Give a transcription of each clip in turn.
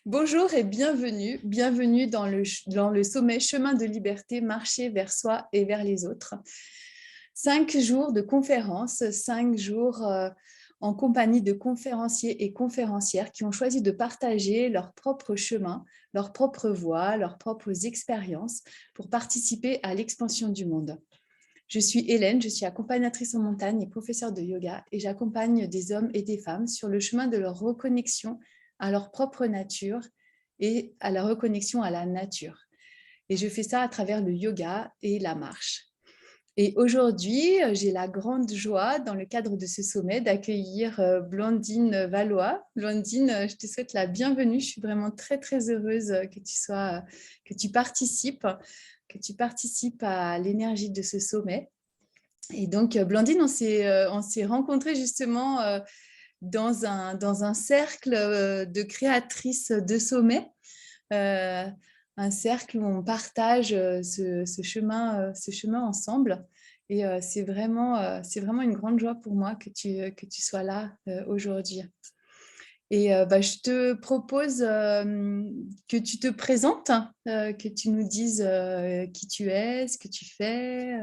Bonjour et bienvenue dans le sommet Chemin de liberté, marcher vers soi et vers les autres. 5 jours de conférences, 5 jours en compagnie de conférenciers et conférencières qui ont choisi de partager leur propre chemin, leur propre voie, leurs propres expériences pour participer à l'expansion du monde. Je suis Hélène, je suis accompagnatrice en montagne et professeure de yoga et j'accompagne des hommes et des femmes sur le chemin de leur reconnexion à leur propre nature et à la reconnexion à la nature. Et je fais ça à travers le yoga et la marche. Et aujourd'hui, j'ai la grande joie, dans le cadre de ce sommet, d'accueillir Blandine Valois. Blandine, je te souhaite la bienvenue. Je suis vraiment très, très heureuse que tu participes à l'énergie de ce sommet. Et donc, Blandine, on s'est rencontrés justement dans un cercle de créatrices de sommets, euh, un cercle où on partage ce chemin ensemble. Et c'est vraiment une grande joie pour moi que tu sois là aujourd'hui. Et je te propose que tu te présentes, que tu nous dises qui tu es, ce que tu fais.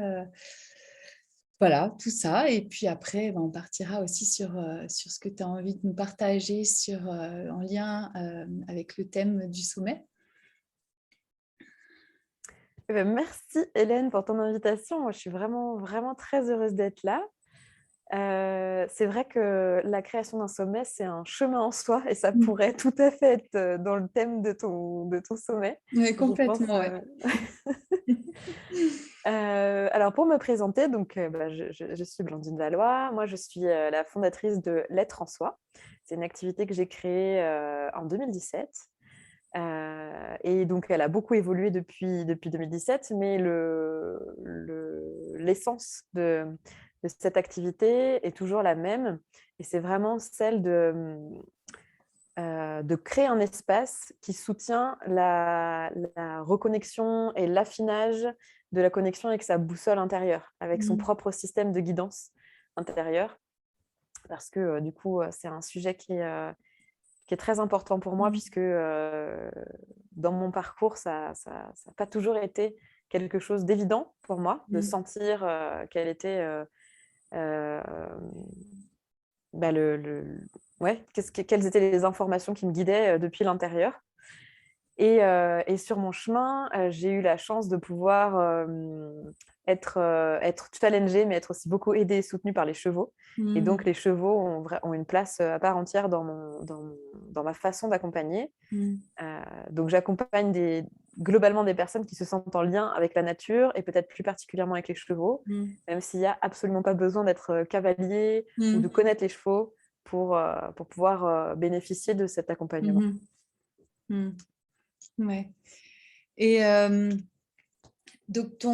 Voilà, tout ça. Et puis après, on partira aussi sur ce que tu as envie de nous partager en lien avec le thème du sommet. Merci Hélène pour ton invitation. Moi, je suis vraiment, vraiment très heureuse d'être là. C'est vrai que la création d'un sommet, c'est un chemin en soi et ça pourrait tout à fait être dans le thème de ton sommet, Oui, je pense. complètement, ouais. Alors, pour me présenter, je suis Blandine Valois. Moi, je suis la fondatrice de L'être en soi. C'est une activité que j'ai créée en 2017. Et donc, elle a beaucoup évolué depuis 2017, mais l'essence de cette activité est toujours la même. Et c'est vraiment celle de créer un espace qui soutient la reconnexion et l'affinage de la connexion avec sa boussole intérieure, avec son propre système de guidance intérieure. Parce que du coup, c'est un sujet qui est très important pour moi, puisque dans mon parcours, ça n'a pas toujours été quelque chose d'évident pour moi, de sentir quelle était euh, bah, quelles étaient les informations qui me guidaient depuis l'intérieur. Et sur mon chemin, j'ai eu la chance de pouvoir être challengée, mais être aussi beaucoup aidée et soutenue par les chevaux. Et donc, les chevaux ont une place à part entière dans ma façon d'accompagner. Donc, j'accompagne globalement des personnes qui se sentent en lien avec la nature et peut-être plus particulièrement avec les chevaux, même s'il n'y a absolument pas besoin d'être cavalier ou de connaître les chevaux pour pouvoir bénéficier de cet accompagnement. Ouais. Et donc,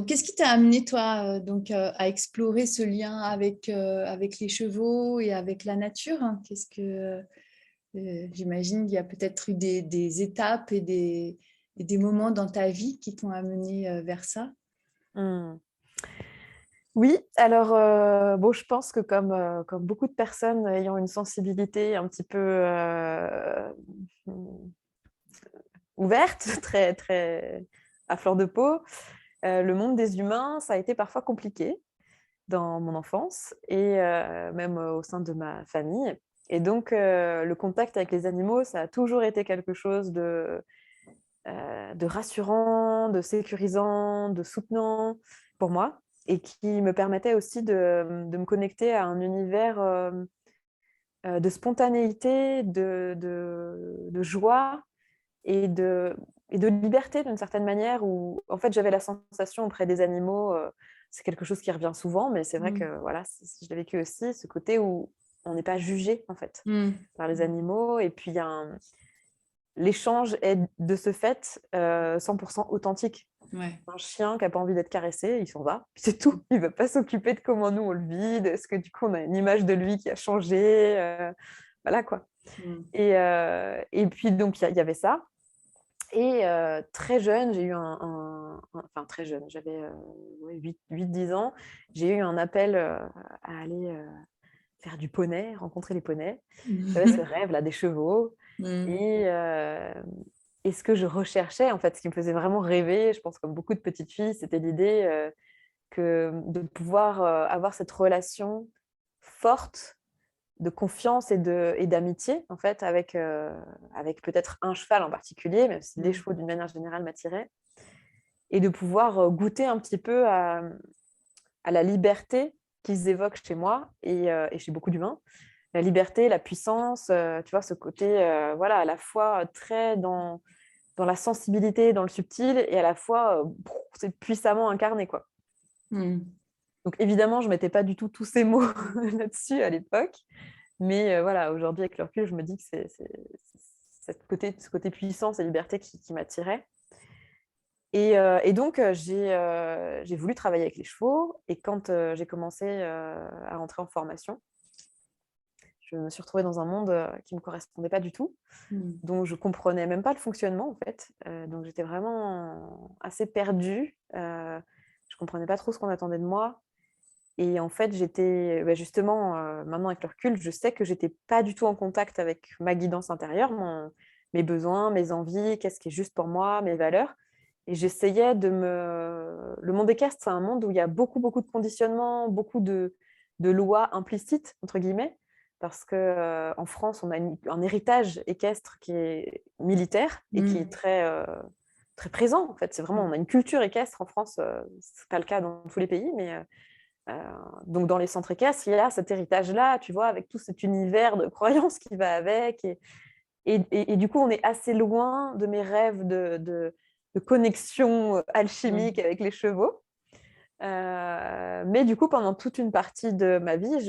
qu'est-ce qui t'a amené, toi, à explorer ce lien avec les chevaux et avec la nature, hein? J'imagine qu'il y a peut-être eu des étapes et des moments dans ta vie qui t'ont amené vers ça. Oui, alors je pense que comme beaucoup de personnes ayant une sensibilité un petit peu ouverte, très, très à fleur de peau, le monde des humains, ça a été parfois compliqué dans mon enfance et même au sein de ma famille. Et donc, le contact avec les animaux, ça a toujours été quelque chose de rassurant, de sécurisant, de soutenant pour moi et qui me permettait aussi de me connecter à un univers de spontanéité, de joie et de liberté d'une certaine manière où en fait j'avais la sensation auprès des animaux, c'est quelque chose qui revient souvent, mais c'est vrai que voilà, je l'ai vécu aussi, ce côté où on n'est pas jugé en fait par les animaux et puis il y a l'échange est de ce fait 100% authentique. Ouais. Un chien qui n'a pas envie d'être caressé, il s'en va, c'est tout. Il ne va pas s'occuper de comment nous on le vit, de ce que du coup on a une image de lui qui a changé. Voilà quoi. Et puis donc il y avait ça. Et très jeune, j'ai eu enfin très jeune, j'avais 8-10 ans, j'ai eu un appel à aller faire du poney, rencontrer les poneys. J'avais ce rêve là des chevaux. Et ce que je recherchais, en fait, ce qui me faisait vraiment rêver, je pense comme beaucoup de petites filles, c'était l'idée de pouvoir avoir cette relation forte de confiance et d'amitié, en fait, avec peut-être un cheval en particulier, même si les chevaux, d'une manière générale, m'attiraient, et de pouvoir goûter un petit peu à la liberté qu'ils évoquent chez moi et chez beaucoup d'humains. La liberté, la puissance, tu vois, ce côté, voilà, à la fois très dans la sensibilité, dans le subtil, et à la fois, c'est puissamment incarné, quoi. Donc évidemment, je ne mettais pas du tout tous ces mots là-dessus à l'époque, mais voilà, aujourd'hui, avec le recul, je me dis que c'est ce côté puissance et liberté qui m'attirait. Et donc, j'ai voulu travailler avec les chevaux, et quand j'ai commencé à rentrer en formation, je me suis retrouvée dans un monde qui ne me correspondait pas du tout, dont je ne comprenais même pas le fonctionnement, en fait. Donc, j'étais vraiment assez perdue. Je ne comprenais pas trop ce qu'on attendait de moi. Et en fait, j'étais justement, maintenant avec le recul, je sais que je n'étais pas du tout en contact avec ma guidance intérieure, mes besoins, mes envies, qu'est-ce qui est juste pour moi, mes valeurs. Et j'essayais Le monde équestre, c'est un monde où il y a beaucoup, beaucoup de conditionnements, beaucoup de lois implicites, entre guillemets, parce qu'en France, on a un héritage équestre qui est militaire et qui est très présent, en fait. C'est vraiment, on a une culture équestre en France, ce n'est pas le cas dans tous les pays, mais donc dans les centres équestres, il y a cet héritage-là, tu vois, avec tout cet univers de croyances qui va avec. Et du coup, on est assez loin de mes rêves de connexion alchimique avec les chevaux. Mais du coup, pendant toute une partie de ma vie,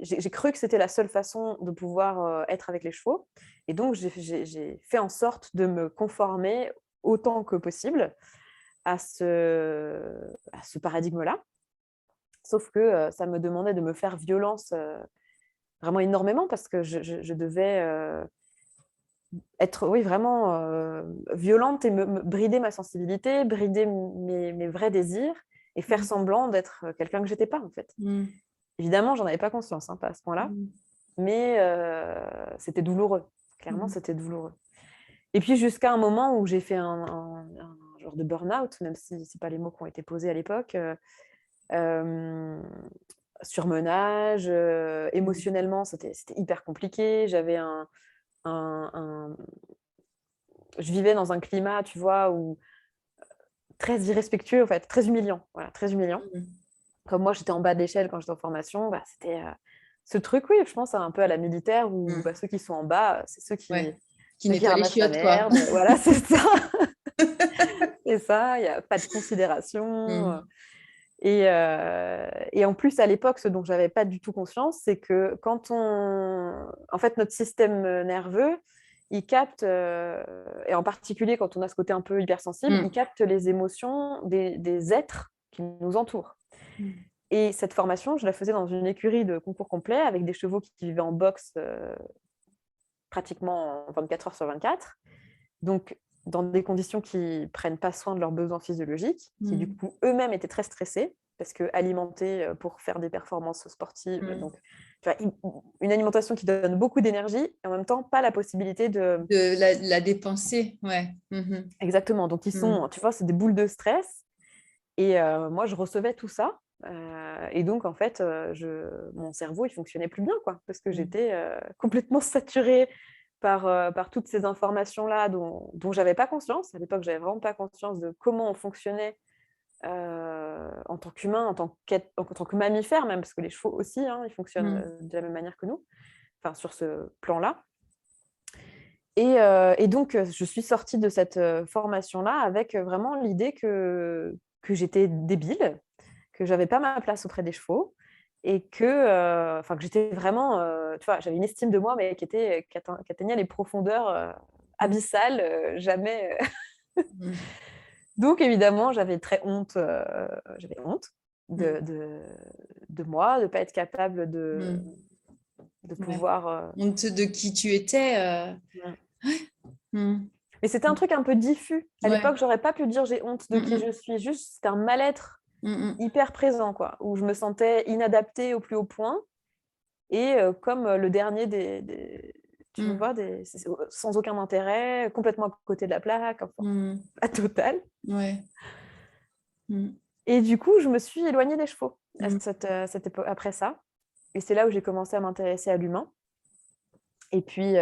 j'ai cru que c'était la seule façon de pouvoir être avec les chevaux. Et donc, j'ai fait en sorte de me conformer autant que possible à ce paradigme-là. Sauf que ça me demandait de me faire violence vraiment énormément, parce que je devais être, oui, vraiment violente et me brider ma sensibilité, brider mes vrais désirs, et faire semblant d'être quelqu'un que je n'étais pas, en fait. Évidemment, j'en avais pas conscience, hein, pas à ce point-là, mais c'était douloureux. Clairement, c'était douloureux. Et puis jusqu'à un moment où j'ai fait un genre de burn-out, même si ce n'est pas les mots qui ont été posés à l'époque, surmenage, émotionnellement, c'était hyper compliqué. J'avais je vivais dans un climat, tu vois, très irrespectueux, en fait, très humiliant. Voilà, très humiliant. Comme moi, j'étais en bas de l'échelle quand j'étais en formation, c'était ce truc, oui, je pense un peu à la militaire, où ceux qui sont en bas, c'est ceux qui nettoient les ramassent la chiottes, quoi. merde. Voilà, c'est ça. C'est ça, il n'y a pas de considération. Et en plus, à l'époque, ce dont je n'avais pas du tout conscience, c'est que en fait, notre système nerveux, il capte, et en particulier quand on a ce côté un peu hypersensible, il capte les émotions des êtres qui nous entourent. Et cette formation, je la faisais dans une écurie de concours complet, avec des chevaux qui vivaient en boxe pratiquement 24 heures sur 24. Donc, dans des conditions qui ne prennent pas soin de leurs besoins physiologiques, qui du coup eux-mêmes étaient très stressés, parce qu'alimenter pour faire des performances sportives, donc tu vois, une alimentation qui donne beaucoup d'énergie, et en même temps pas la possibilité de la dépenser, ouais. Exactement, donc ils sont, tu vois, c'est des boules de stress, et moi je recevais tout ça, et donc en fait mon cerveau il fonctionnait plus bien, quoi, parce que j'étais complètement saturée par toutes ces informations-là dont j'avais pas conscience. À l'époque, j'avais vraiment pas conscience de comment on fonctionnait en tant qu'humain, en tant que mammifère même, parce que les chevaux aussi, hein, ils fonctionnent de la même manière que nous, enfin sur ce plan-là. Et donc, je suis sortie de cette formation-là avec vraiment l'idée que j'étais débile, que j'avais pas ma place auprès des chevaux, et que j'étais vraiment, tu vois, j'avais une estime de moi, mais qui atteignait les profondeurs abyssales, jamais. Donc évidemment, j'avais honte de moi, de pas être capable de pouvoir. Honte de qui tu étais. Mais c'était un truc un peu diffus. À l'époque, j'aurais pas pu dire j'ai honte de qui je suis. Juste, c'était un mal-être hyper présent, quoi, où je me sentais inadaptée au plus haut point. Et comme le dernier tu vois, c'est sans aucun intérêt, complètement à côté de la plaque, enfin, à total. Ouais. Et du coup, je me suis éloignée des chevaux après ça. Et c'est là où j'ai commencé à m'intéresser à l'humain. Et puis,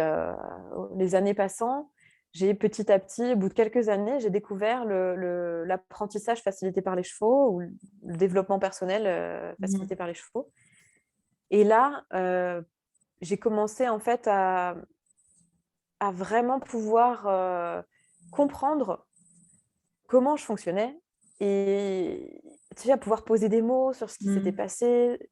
les années passant, j'ai petit à petit, au bout de quelques années, j'ai découvert l'apprentissage facilité par les chevaux ou le développement personnel facilité par les chevaux. Et là, j'ai commencé en fait à vraiment pouvoir comprendre comment je fonctionnais et tu sais, à pouvoir poser des mots sur ce qui s'était passé,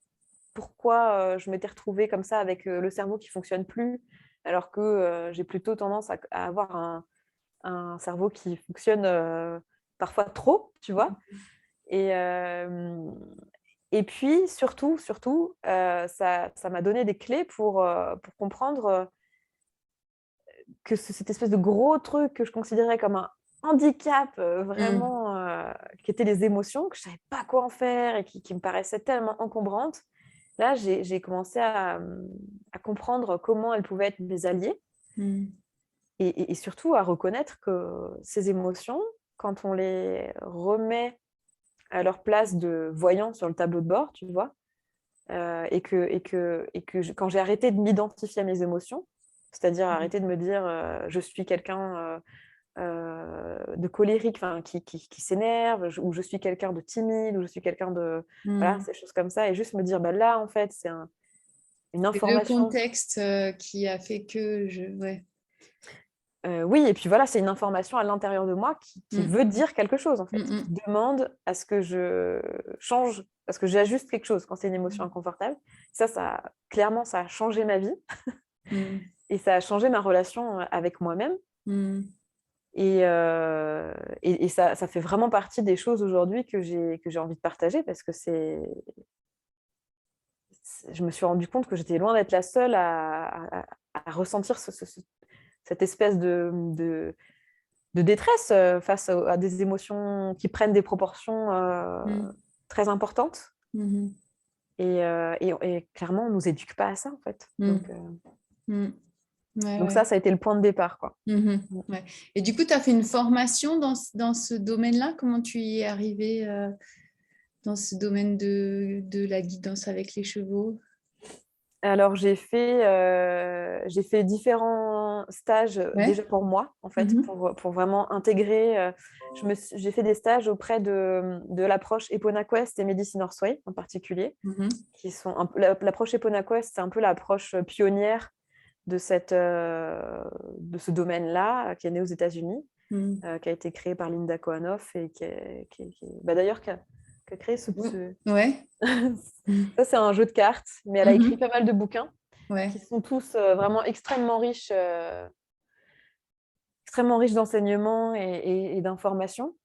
pourquoi je m'étais retrouvée comme ça avec le cerveau qui ne fonctionne plus, alors que j'ai plutôt tendance à avoir un cerveau qui fonctionne parfois trop, tu vois. Et, puis, surtout, ça m'a donné des clés pour comprendre que cette espèce de gros truc que je considérais comme un handicap vraiment, qui étaient les émotions, que je ne savais pas quoi en faire et qui me paraissaient tellement encombrantes. Là, j'ai commencé à comprendre comment elles pouvaient être mes alliées et surtout à reconnaître que ces émotions, quand on les remet à leur place de voyant sur le tableau de bord, tu vois, quand j'ai arrêté de m'identifier à mes émotions, c'est-à-dire arrêter de me dire je suis quelqu'un de colérique, qui s'énerve, ou je suis quelqu'un de timide, ou je suis quelqu'un de... Voilà, ces choses comme ça. Et juste me dire, bah, là, en fait, c'est une C'est le information. contexte qui a fait que Ouais. Oui, et puis voilà, c'est une information à l'intérieur de moi qui veut dire quelque chose, en fait, qui demande à ce que je change, parce que j'ajuste quelque chose quand c'est une émotion inconfortable. Clairement, ça a changé ma vie et ça a changé ma relation avec moi-même. Et ça fait vraiment partie des choses aujourd'hui que j'ai envie de partager parce que je me suis rendu compte que j'étais loin d'être la seule à ressentir cette espèce de détresse face à des émotions qui prennent des proportions très importantes. Et clairement, on ne nous éduque pas à ça, en fait. Donc ça a été le point de départ, quoi. Ouais. Et du coup, tu as fait une formation dans ce domaine-là? Comment tu y es arrivée dans ce domaine de la guidance avec les chevaux? Alors, j'ai fait différents stages déjà pour moi, en fait, pour vraiment intégrer. J'ai fait des stages auprès de l'approche EponaQuest et Medicine Horseway en particulier, qui sont l'approche EponaQuest, c'est un peu l'approche pionnière de ce domaine-là, qui est né aux États-Unis, qui a été créé par Linda Koanoff et d'ailleurs qui a créé Ouais. Ça, c'est un jeu de cartes, mais elle a écrit pas mal de bouquins qui sont tous vraiment extrêmement riches d'enseignements et d'informations.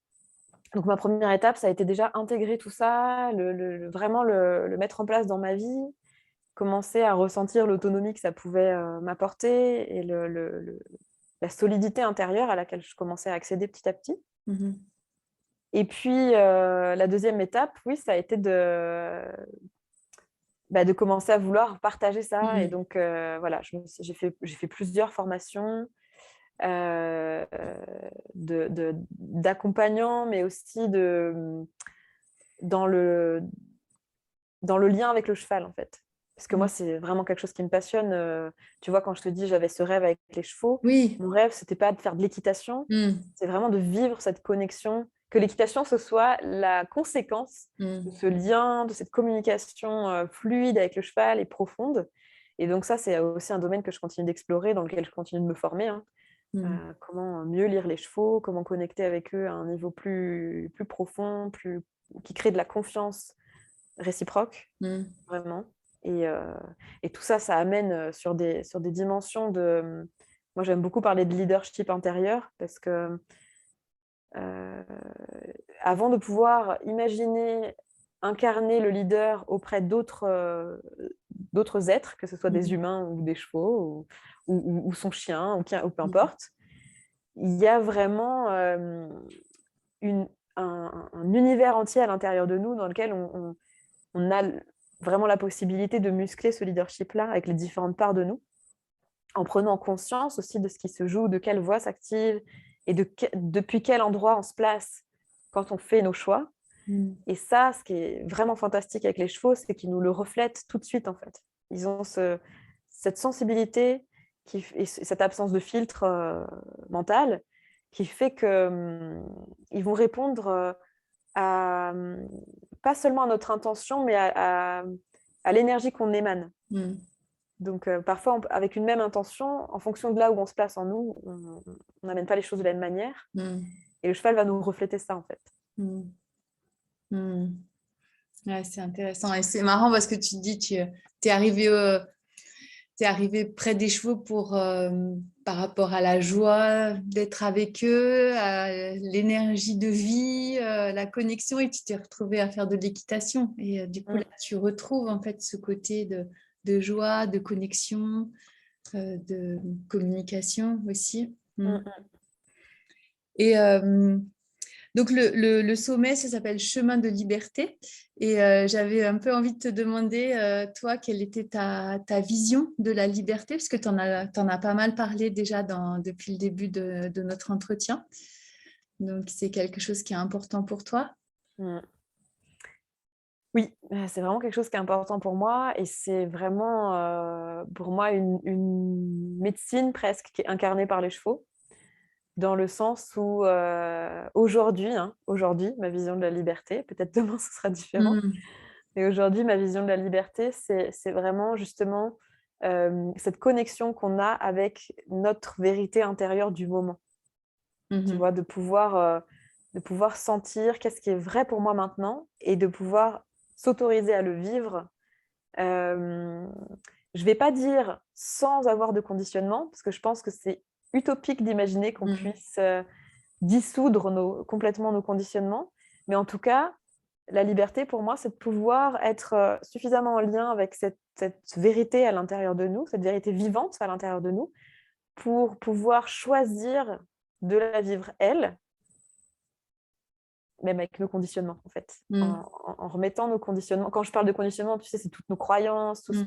Donc, ma première étape, ça a été déjà intégrer tout ça, vraiment le mettre en place dans ma vie, commencer à ressentir l'autonomie que ça pouvait m'apporter et la solidité intérieure à laquelle je commençais à accéder petit à petit. Et puis, la deuxième étape, oui, ça a été de commencer à vouloir partager ça. Et donc, voilà, j'ai fait plusieurs formations d'accompagnants, mais aussi dans le lien avec le cheval, en fait. Parce que moi, c'est vraiment quelque chose qui me passionne. Tu vois, quand je te dis j'avais ce rêve avec les chevaux, mon rêve, c'était pas de faire de l'équitation, c'est vraiment de vivre cette connexion, que l'équitation, ce soit la conséquence de ce lien, de cette communication fluide avec le cheval et profonde. Et donc ça, c'est aussi un domaine que je continue d'explorer, dans lequel je continue de me former. Comment mieux lire les chevaux, comment connecter avec eux à un niveau plus profond, qui crée de la confiance réciproque, vraiment. Et tout ça, ça amène sur des dimensions de... Moi, j'aime beaucoup parler de leadership intérieur parce que avant de pouvoir imaginer incarner le leader auprès d'autres êtres, que ce soit des humains ou des chevaux ou son chien ou peu importe, il y a vraiment un univers entier à l'intérieur de nous dans lequel on a vraiment la possibilité de muscler ce leadership-là avec les différentes parts de nous. en prenant conscience aussi de ce qui se joue, de quelle voix s'active et depuis quel endroit on se place quand on fait nos choix. Et ça, ce qui est vraiment fantastique avec les chevaux, c'est qu'ils nous le reflètent tout de suite, en fait. Ils ont cette sensibilité et cette absence de filtre mental qui fait qu'ils vont répondre à, pas seulement à notre intention, mais à l'énergie qu'on émane. Donc, parfois, avec une même intention, en fonction de là où on se place en nous, on n'amène pas les choses de la même manière. Et le cheval va nous refléter ça, en fait. Ouais, c'est intéressant. Et c'est marrant parce que tu dis, tu es arrivé près des chevaux par rapport à la joie d'être avec eux, à l'énergie de vie, la connexion, et tu t'es retrouvé à faire de l'équitation. Et du coup, là, tu retrouves en fait ce côté de joie, de connexion, de communication aussi. Et donc, le sommet, ça s'appelle Chemin de liberté. Et j'avais un peu envie de te demander, toi, quelle était ta vision de la liberté, parce que tu en as pas mal parlé déjà depuis le début de notre entretien. Donc, c'est quelque chose qui est important pour toi. Oui, c'est vraiment quelque chose qui est important pour moi et c'est vraiment pour moi une médecine presque qui est incarnée par les chevaux, dans le sens où aujourd'hui, ma vision de la liberté, peut-être demain ce sera différent, mais aujourd'hui ma vision de la liberté, c'est vraiment justement cette connexion qu'on a avec notre vérité intérieure du moment. Tu vois, de pouvoir sentir qu'est-ce qui est vrai pour moi maintenant et de pouvoir s'autoriser à le vivre. Je vais pas dire sans avoir de conditionnement, parce que je pense que c'est utopique d'imaginer qu'on puisse dissoudre complètement nos conditionnements. Mais en tout cas, la liberté pour moi, c'est de pouvoir être suffisamment en lien avec cette vérité à l'intérieur de nous, cette vérité vivante à l'intérieur de nous, pour pouvoir choisir de la vivre elle, même avec nos conditionnements, en fait. En remettant nos conditionnements. Quand je parle de conditionnement, tu sais, c'est toutes nos croyances, tout ce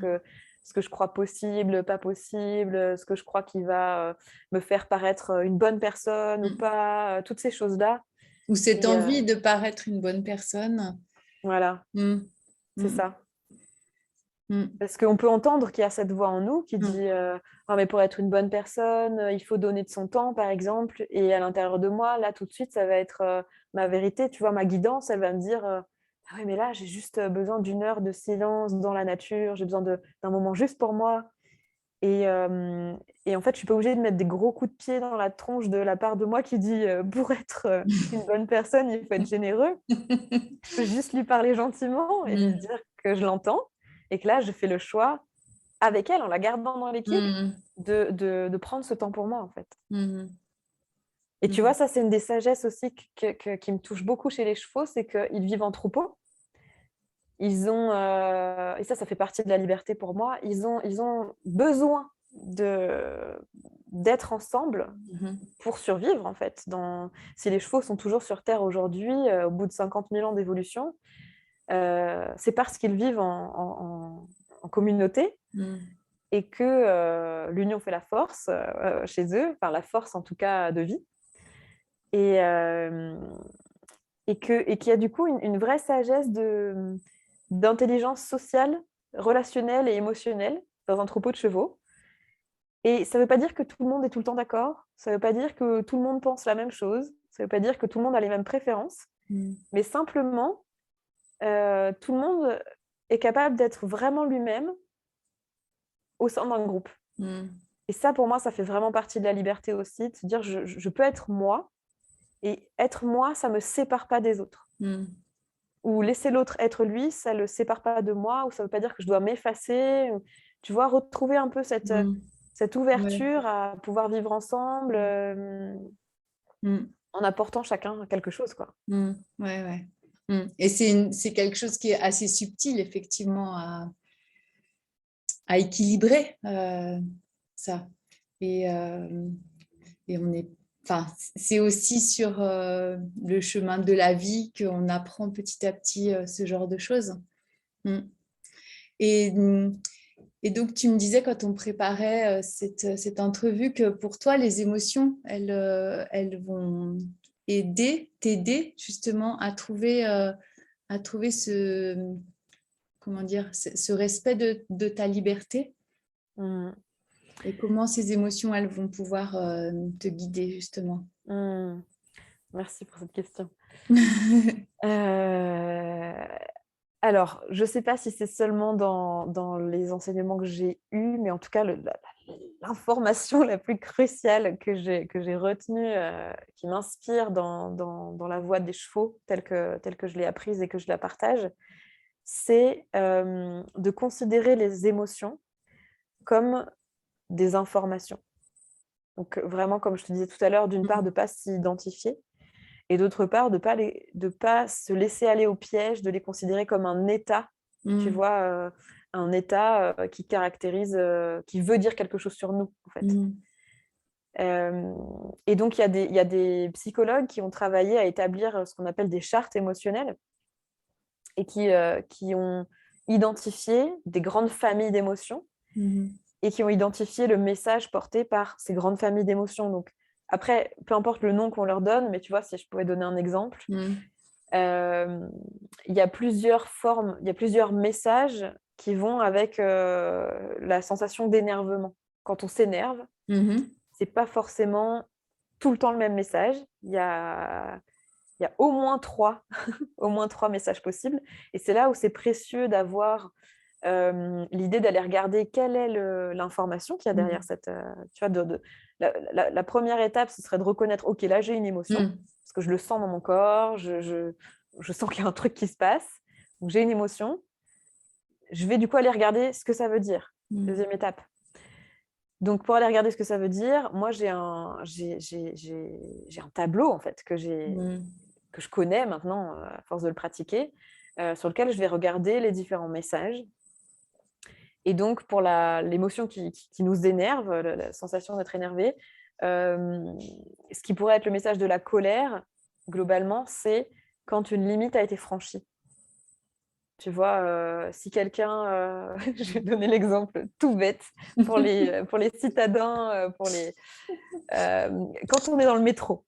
que je crois possible, pas possible, ce que je crois qui va me faire paraître une bonne personne ou pas, toutes ces choses-là. Ou cette envie de paraître une bonne personne. Voilà, c'est ça. Parce qu'on peut entendre qu'il y a cette voix en nous qui dit oh, mais pour être une bonne personne, il faut donner de son temps, par exemple. Et à l'intérieur de moi, là, tout de suite, ça va être ma vérité. Tu vois, ma guidance, elle va me dire ah ouais, mais là, j'ai juste besoin d'une heure de silence dans la nature. J'ai besoin d'un moment juste pour moi. Et en fait, je suis pas obligée de mettre des gros coups de pied dans la tronche de la part de moi qui dit pour être une bonne personne, il faut être généreux. Je peux juste lui parler gentiment et lui dire que je l'entends. Et que là, je fais le choix avec elle, en la gardant dans l'équipe, de prendre ce temps pour moi, en fait. Et tu vois, ça, c'est une des sagesses aussi qui me touche beaucoup chez les chevaux, c'est qu'ils vivent en troupeau. Ils ont, et ça fait partie de la liberté pour moi, ils ont besoin d'être ensemble pour survivre, en fait. Si les chevaux sont toujours sur Terre aujourd'hui, au bout de 50 000 ans d'évolution, c'est parce qu'ils vivent en communauté et que l'union fait la force chez eux, enfin la force en tout cas de vie, et qu'il y a du coup une vraie sagesse d'intelligence sociale, relationnelle et émotionnelle dans un troupeau de chevaux. Et ça ne veut pas dire que tout le monde est tout le temps d'accord, ça ne veut pas dire que tout le monde pense la même chose, ça ne veut pas dire que tout le monde a les mêmes préférences, mais simplement, tout le monde est capable d'être vraiment lui-même au sein d'un groupe. Et ça, pour moi, ça fait vraiment partie de la liberté aussi, de se dire je peux être moi, et être moi, ça ne me sépare pas des autres. Ou laisser l'autre être lui, ça ne le sépare pas de moi, ou ça ne veut pas dire que je dois m'effacer. Tu vois, retrouver un peu cette ouverture à pouvoir vivre ensemble en apportant chacun quelque chose, quoi. Ouais. Et c'est quelque chose qui est assez subtil, effectivement, à équilibrer ça. Et c'est aussi sur le chemin de la vie qu'on apprend petit à petit ce genre de choses. Et Et donc, tu me disais quand on préparait cette entrevue que pour toi, les émotions, elles vont t'aider justement à trouver comment dire, ce respect de ta liberté. Mmh. Et comment ces émotions, elles vont pouvoir te guider justement. Mmh. Merci pour cette question. Alors, je ne sais pas si c'est seulement dans les enseignements que j'ai eus, mais en tout cas, l'information la plus cruciale que j'ai retenue, qui m'inspire dans la voie des chevaux, telle que je l'ai apprise et que je la partage, c'est de considérer les émotions comme des informations. Donc, vraiment, comme je te disais tout à l'heure, d'une part, de ne pas s'y identifier, et d'autre part, de pas se laisser aller au piège, de les considérer comme un état, tu vois? Un état, qui caractérise, qui veut dire quelque chose sur nous, en fait. Hem Et donc il y a des psychologues qui ont travaillé à établir, ce qu'on appelle des chartes émotionnelles et qui ont identifié des grandes familles d'émotions et qui ont identifié le message porté par ces grandes familles d'émotions. Donc après, peu importe le nom qu'on leur donne, mais tu vois, si je pouvais donner un exemple, il y a plusieurs formes, il y a plusieurs messages qui vont avec, la sensation d'énervement. Quand on s'énerve, c'est pas forcément tout le temps le même message. Il y a au moins 3 au moins 3 messages possibles et c'est là où c'est précieux d'avoir, l'idée d'aller regarder quelle est l'information qu'il y a derrière cette, tu vois, la 1re étape, ce serait de reconnaître: «OK, là, j'ai une émotion, parce que je le sens dans mon corps, je sens qu'il y a un truc qui se passe, donc j'ai une émotion». Je vais du coup aller regarder ce que ça veut dire. 2e étape. Donc pour aller regarder ce que ça veut dire, moi j'ai un tableau en fait que je connais maintenant, à force de le pratiquer, sur lequel je vais regarder les différents messages. Et donc pour l'émotion qui nous énerve, la sensation d'être énervé, ce qui pourrait être le message de la colère, globalement, c'est quand une limite a été franchie. Tu vois, si quelqu'un, je vais donner l'exemple tout bête pour les citadins, quand on est dans le métro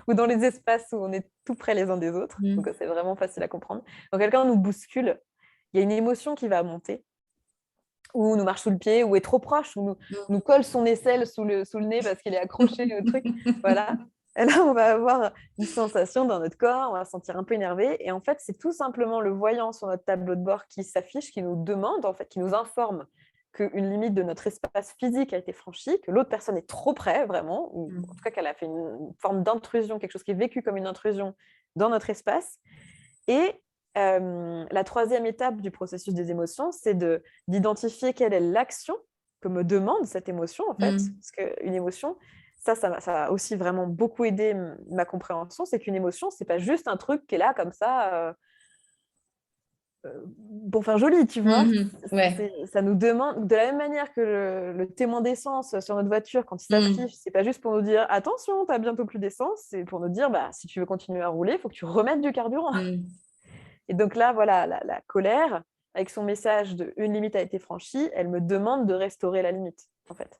ou dans les espaces où on est tout près les uns des autres, donc c'est vraiment facile à comprendre. Quand quelqu'un nous bouscule, il y a une émotion qui va monter, ou nous marche sous le pied, ou est trop proche, ou nous colle son aisselle sous le nez parce qu'il est accroché au truc. Voilà. Et là, on va avoir une sensation dans notre corps, on va se sentir un peu énervé. Et en fait, c'est tout simplement le voyant sur notre tableau de bord qui s'affiche, qui nous demande, en fait, qui nous informe qu'une limite de notre espace physique a été franchie, que l'autre personne est trop près, vraiment, ou en tout cas qu'elle a fait une forme d'intrusion, quelque chose qui est vécu comme une intrusion dans notre espace. Et la 3e étape du processus des émotions, c'est d'identifier quelle est l'action que me demande cette émotion, en fait. Parce qu'une émotion, ça a aussi vraiment beaucoup aidé ma compréhension, c'est qu'une émotion, c'est pas juste un truc qui est là comme ça, pour faire joli, tu vois? Ouais. Ça nous demande, de la même manière que le témoin d'essence sur notre voiture, quand il s'affiche, c'est pas juste pour nous dire: «Attention, tu as bientôt plus d'essence», c'est pour nous dire: «Bah, si tu veux continuer à rouler, il faut que tu remettes du carburant». Et donc là, voilà, la colère, avec son message de «une limite a été franchie», elle me demande de restaurer la limite, en fait.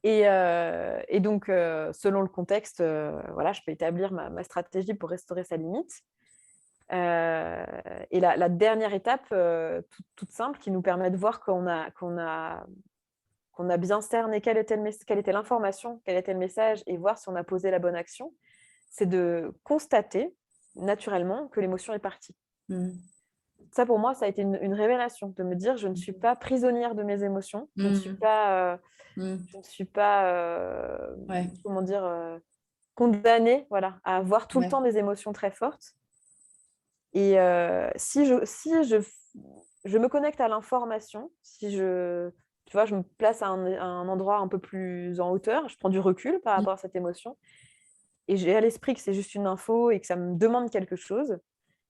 Et donc, selon le contexte, voilà, je peux établir ma stratégie pour restaurer sa limite. Et la dernière étape, toute simple, qui nous permet de voir qu'on a bien cerné quelle était l'information, quel était le message, et voir si on a posé la bonne action, c'est de constater naturellement que l'émotion est partie. Ça, pour moi, ça a été une révélation, de me dire: «Je ne suis pas prisonnière de mes émotions, je ne suis pas, Ouais. comment dire? Condamnée, voilà, à avoir tout le Ouais. temps des émotions très fortes». Et si je me connecte à l'information, tu vois, je me place à un endroit un peu plus en hauteur, je prends du recul par rapport à cette émotion et j'ai à l'esprit que c'est juste une info et que ça me demande quelque chose,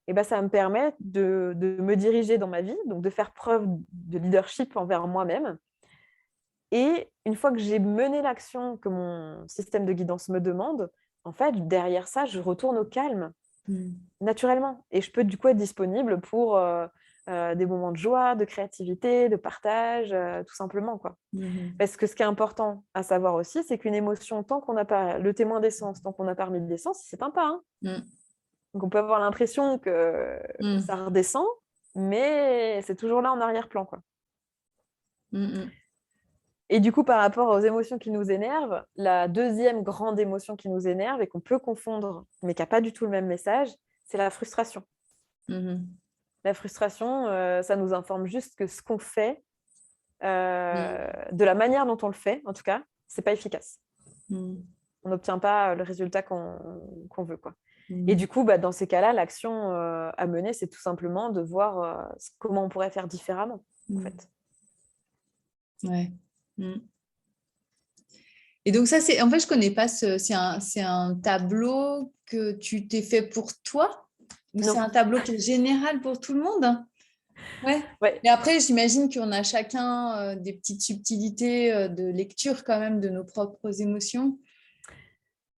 et ben, ça me permet de me diriger dans ma vie, donc de faire preuve de leadership envers moi-même. Et une fois que j'ai mené l'action que mon système de guidance me demande, en fait, derrière ça, je retourne au calme naturellement, et je peux du coup être disponible pour, des moments de joie, de créativité, de partage, tout simplement, quoi. Parce que ce qui est important à savoir aussi, c'est qu'une émotion, tant qu'on n'a pas le témoin d'essence, tant qu'on n'a pas remis d'essence, il ne s'éteint pas, hein. Donc on peut avoir l'impression que ça redescend, mais c'est toujours là en arrière-plan, quoi. Et du coup, par rapport aux émotions qui nous énervent, la deuxième grande émotion qui nous énerve et qu'on peut confondre, mais qui n'a pas du tout le même message, c'est la frustration. La frustration, ça nous informe juste que ce qu'on fait, de la manière dont on le fait, en tout cas, c'est pas efficace. On n'obtient pas le résultat qu'on veut, quoi. Et du coup, dans ces cas-là, l'action à mener, c'est tout simplement de voir comment on pourrait faire différemment, en fait. Ouais. Et donc ça, en fait, je connais pas c'est un tableau que tu t'es fait pour toi ou c'est un tableau qui est général pour tout le monde? Ouais. Et après, j'imagine qu'on a chacun des petites subtilités de lecture quand même de nos propres émotions.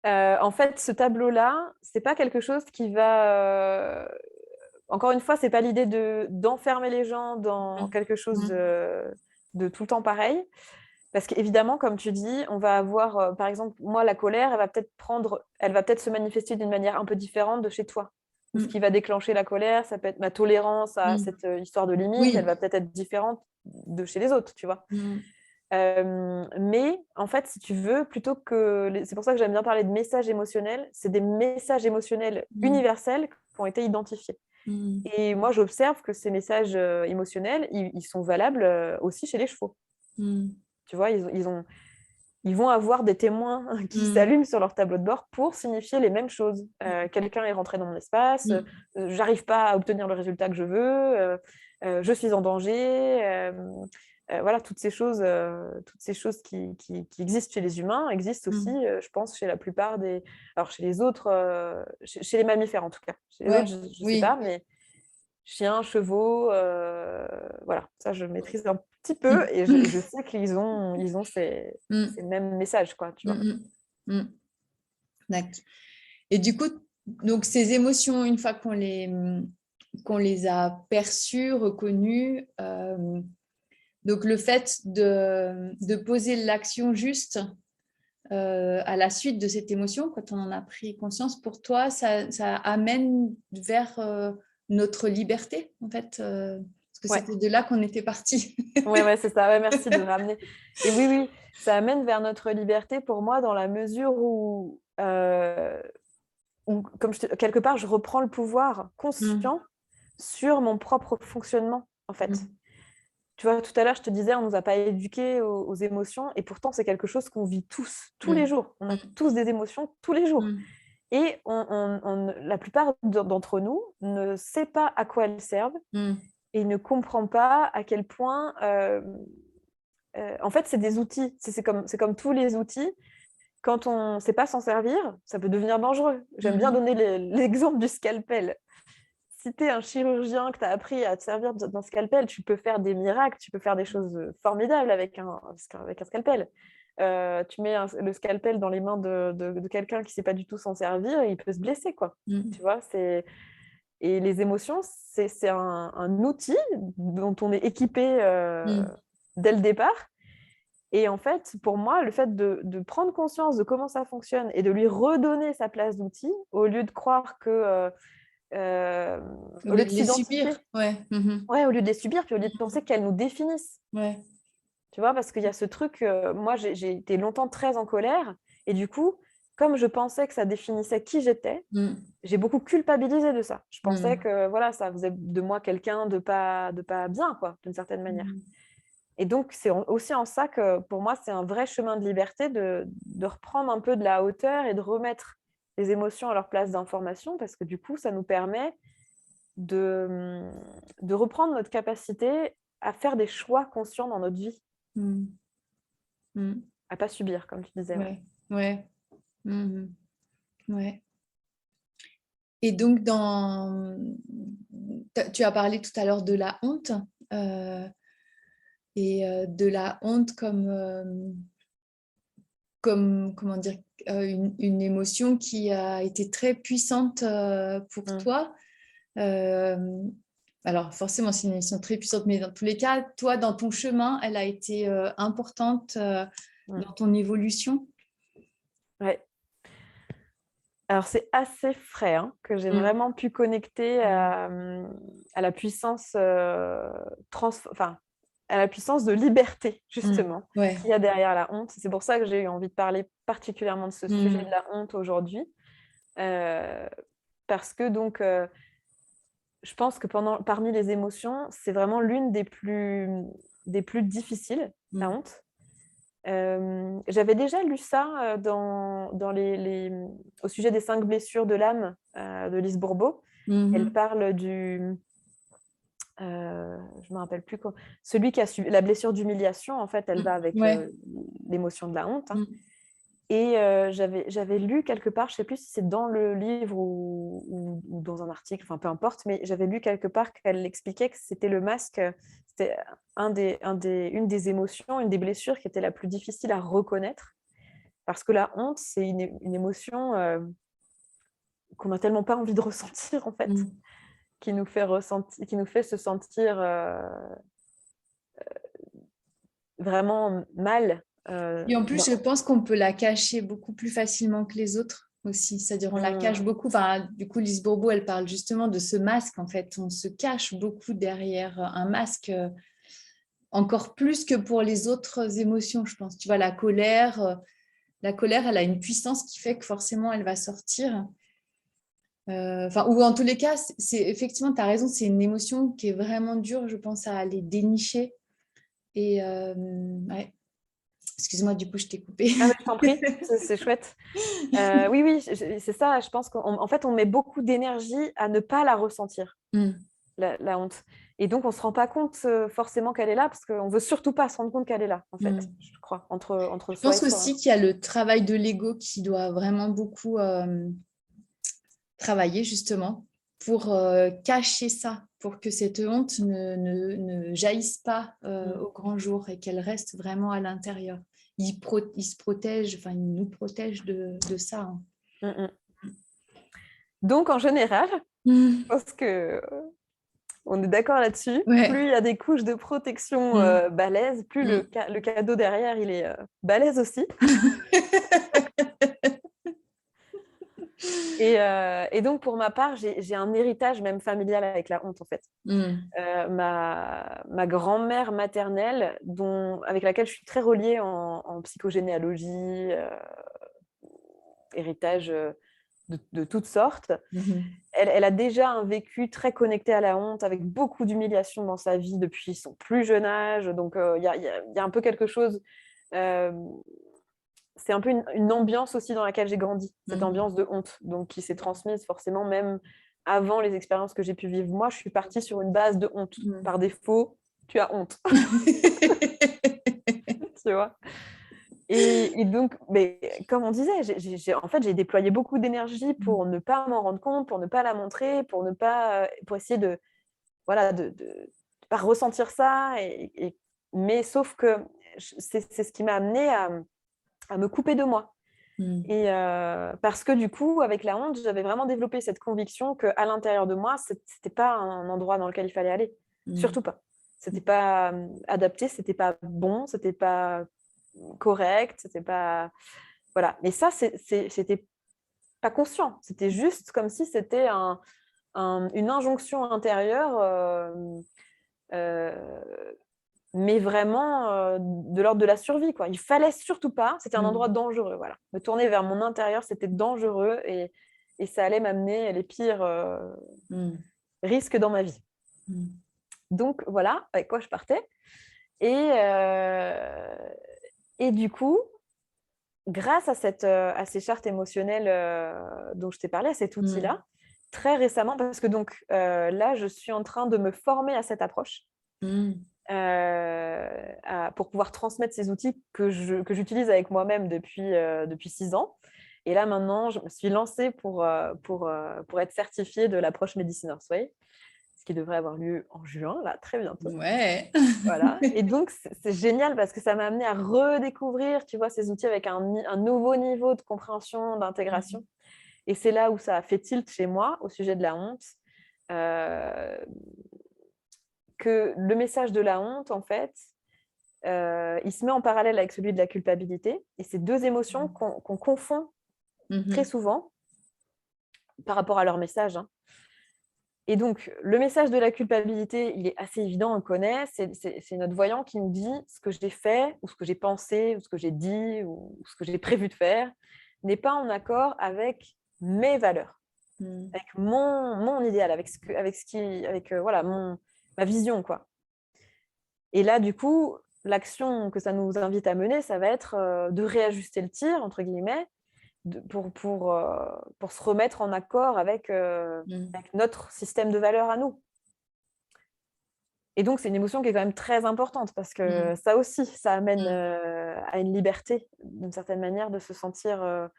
En fait, ce tableau-là, c'est pas quelque chose qui va... Encore une fois, c'est pas l'idée d'enfermer les gens dans quelque chose de tout le temps pareil. Parce qu'évidemment, comme tu dis, on va avoir, par exemple, moi, la colère, elle va peut-être se manifester d'une manière un peu différente de chez toi. Ce qui va déclencher la colère, ça peut être ma tolérance à cette histoire de limite, elle va peut-être être différente de chez les autres, tu vois. Mais en fait, si tu veux, plutôt que... C'est pour ça que j'aime bien parler de messages émotionnels, c'est des messages émotionnels universels qui ont été identifiés. Et moi, j'observe que ces messages émotionnels, ils sont valables aussi chez les chevaux. Tu vois, ils vont avoir des témoins qui s'allument sur leur tableau de bord pour signifier les mêmes choses. Quelqu'un est rentré dans mon espace, j'arrive pas à obtenir le résultat que je veux, je suis en danger. Voilà, toutes ces choses qui existent chez les humains existent aussi, je pense, chez la plupart des... Alors, chez les autres, chez les mammifères en tout cas. Chez les autres, je ne sais pas, mais chiens, chevaux, voilà, ça je maîtrise un petit peu et je sais qu'ils ont ces mêmes messages, quoi, tu vois. D'accord. Et du coup, donc ces émotions, une fois qu'on les a perçues, reconnues, donc le fait de poser l'action juste à la suite de cette émotion, quand on en a pris conscience, pour toi, ça amène vers notre liberté, en fait, parce que c'était de là qu'on était parti. Ouais, c'est ça. Ouais, merci de ramener. Et oui, ça amène vers notre liberté pour moi dans la mesure où comme quelque part, je reprends le pouvoir conscient sur mon propre fonctionnement, en fait. Tu vois, tout à l'heure, je te disais, on ne nous a pas éduqués aux émotions, et pourtant, c'est quelque chose qu'on vit tous les jours. On a tous des émotions tous les jours. Et la plupart d'entre nous ne sait pas à quoi elles servent et ne comprend pas à quel point... en fait, c'est des outils. C'est comme tous les outils. Quand on ne sait pas s'en servir, ça peut devenir dangereux. J'aime bien donner l'exemple du scalpel. Si tu es un chirurgien, que tu as appris à te servir d'un scalpel, tu peux faire des miracles, tu peux faire des choses formidables avec un scalpel. Tu mets le scalpel dans les mains de quelqu'un qui ne sait pas du tout s'en servir et il peut se blesser, quoi. Tu vois, et les émotions, c'est un outil dont on est équipé dès le départ. Et en fait, pour moi, le fait de prendre conscience de comment ça fonctionne et de lui redonner sa place d'outil, au lieu de croire que... au lieu de les subir, ouais, au lieu de les subir, puis au lieu de penser qu'elles nous définissent. Tu vois, parce qu'il y a ce truc, moi j'ai été longtemps très en colère, et du coup, comme je pensais que ça définissait qui j'étais, j'ai beaucoup culpabilisé de ça. Je pensais que voilà, ça faisait de moi quelqu'un de pas bien, quoi, d'une certaine manière. Et donc, c'est aussi en ça que, pour moi, c'est un vrai chemin de liberté de reprendre un peu de la hauteur et de remettre les émotions à leur place d'information, parce que du coup, ça nous permet de reprendre notre capacité à faire des choix conscients dans notre vie. À pas subir, comme tu disais. Ouais. Et donc, tu as parlé tout à l'heure de la honte, et de la honte comme comment dire, une émotion qui a été très puissante pour toi. Alors, forcément, c'est une émotion très puissante, mais dans tous les cas, toi, dans ton chemin, elle a été importante dans ton évolution. Ouais. Alors, c'est assez frais que j'ai Mm. vraiment pu connecter à la puissance, enfin, à la puissance de liberté, justement, Ouais. qu'il y a derrière la honte. C'est pour ça que j'ai eu envie de parler particulièrement de ce sujet de la honte aujourd'hui. Parce que donc, je pense que parmi les émotions, c'est vraiment l'une des plus difficiles, la honte. J'avais déjà lu ça au sujet des 5 blessures de l'âme de Lise Bourbeau. Elle parle je me rappelle plus quoi. Celui qui a subi la blessure d'humiliation, en fait, elle va avec l'émotion de la honte. Et j'avais lu quelque part, je ne sais plus si c'est dans le livre ou dans un article, enfin peu importe, mais j'avais lu quelque part qu'elle expliquait que c'était le masque, c'était une des émotions, une des blessures qui était la plus difficile à reconnaître. Parce que la honte, c'est une émotion qu'on n'a tellement pas envie de ressentir, en fait, qui nous fait se sentir vraiment mal. Et en plus, je pense qu'on peut la cacher beaucoup plus facilement que les autres aussi. C'est-à-dire, on la cache beaucoup. Enfin, du coup, Lise Bourbeau, elle parle justement de ce masque. En fait, on se cache beaucoup derrière un masque, encore plus que pour les autres émotions, je pense. Tu vois, la colère, elle a une puissance qui fait que forcément, elle va sortir. Ou en tous les cas, effectivement, tu as raison, c'est une émotion qui est vraiment dure, je pense, à aller dénicher. Et ouais. Excuse-moi, du coup, je t'ai coupé. Ah, mais je t'en prie, c'est chouette. Oui, c'est ça. Je pense qu'en fait, on met beaucoup d'énergie à ne pas la ressentir, la honte. Et donc, on ne se rend pas compte forcément qu'elle est là, parce qu'on ne veut surtout pas se rendre compte qu'elle est là, en fait, je crois, entre Je soi et pense soi. aussi qu'il y a le travail de l'ego qui doit vraiment beaucoup travailler, justement, pour cacher ça, pour que cette honte ne jaillisse pas au grand jour et qu'elle reste vraiment à l'intérieur. Il se protège, enfin, il nous protège de ça. Donc, en général, je pense que on est d'accord là-dessus. Ouais. Plus il y a des couches de protection balèzes, plus le cadeau derrière, il est balèze aussi. Et donc, pour ma part, j'ai un héritage même familial avec la honte, en fait. Ma grand-mère maternelle, avec laquelle je suis très reliée en psychogénéalogie, héritage de toutes sortes, elle a déjà un vécu très connecté à la honte, avec beaucoup d'humiliation dans sa vie depuis son plus jeune âge. Donc, il y a un peu quelque chose... c'est un peu une ambiance aussi dans laquelle j'ai grandi, cette ambiance de honte, donc qui s'est transmise forcément même avant les expériences que j'ai pu vivre. Moi, je suis partie sur une base de honte. Par défaut, tu as honte. Tu vois. Et donc, mais, comme on disait, en fait, j'ai déployé beaucoup d'énergie pour ne pas m'en rendre compte, pour ne pas la montrer, pour essayer de pas ressentir ça. Mais sauf que c'est ce qui m'a amenée à me couper de moi. Et parce que du coup, avec la honte, j'avais vraiment développé cette conviction qu'à l'intérieur de moi, c'était pas un endroit dans lequel il fallait aller. Surtout pas. C'était pas adapté, c'était pas bon, c'était pas correct, c'était pas... Voilà. Mais ça, c'était pas conscient. C'était juste comme si c'était une injonction intérieure mais vraiment de l'ordre de la survie, quoi. Il fallait surtout pas, c'était un endroit dangereux, voilà. Me tourner vers mon intérieur, c'était dangereux et ça allait m'amener les pires risques dans ma vie. Donc voilà avec quoi je partais. Et du coup, grâce à ces chartes émotionnelles dont je t'ai parlé, à cet outil-là, très récemment, parce que donc là, je suis en train de me former à cette approche. Pour pouvoir transmettre ces outils que j'utilise avec moi-même depuis 6 ans. Et là, maintenant, je me suis lancée pour être certifiée de l'approche Medicine Way, ce qui devrait avoir lieu en juin, là, très bientôt. Ouais. Voilà. Et donc, c'est génial parce que ça m'a amené à redécouvrir, tu vois, ces outils avec un nouveau niveau de compréhension, d'intégration. Et c'est là où ça a fait tilt chez moi au sujet de la honte. que le message de la honte, en fait, il se met en parallèle avec celui de la culpabilité. Et c'est deux émotions qu'on confond très souvent par rapport à leur message. Hein. Et donc, le message de la culpabilité, il est assez évident, on le connaît. C'est notre voyant qui nous dit ce que j'ai fait, ou ce que j'ai pensé, ou ce que j'ai dit, ou ce que j'ai prévu de faire, n'est pas en accord avec mes valeurs, avec mon idéal, avec voilà, ma vision, quoi. Et là, du coup, l'action que ça nous invite à mener, ça va être de réajuster le tir, entre guillemets, pour se remettre en accord avec notre système de valeurs à nous. Et donc, c'est une émotion qui est quand même très importante parce que ça aussi, ça amène à une liberté, d'une certaine manière, de se sentir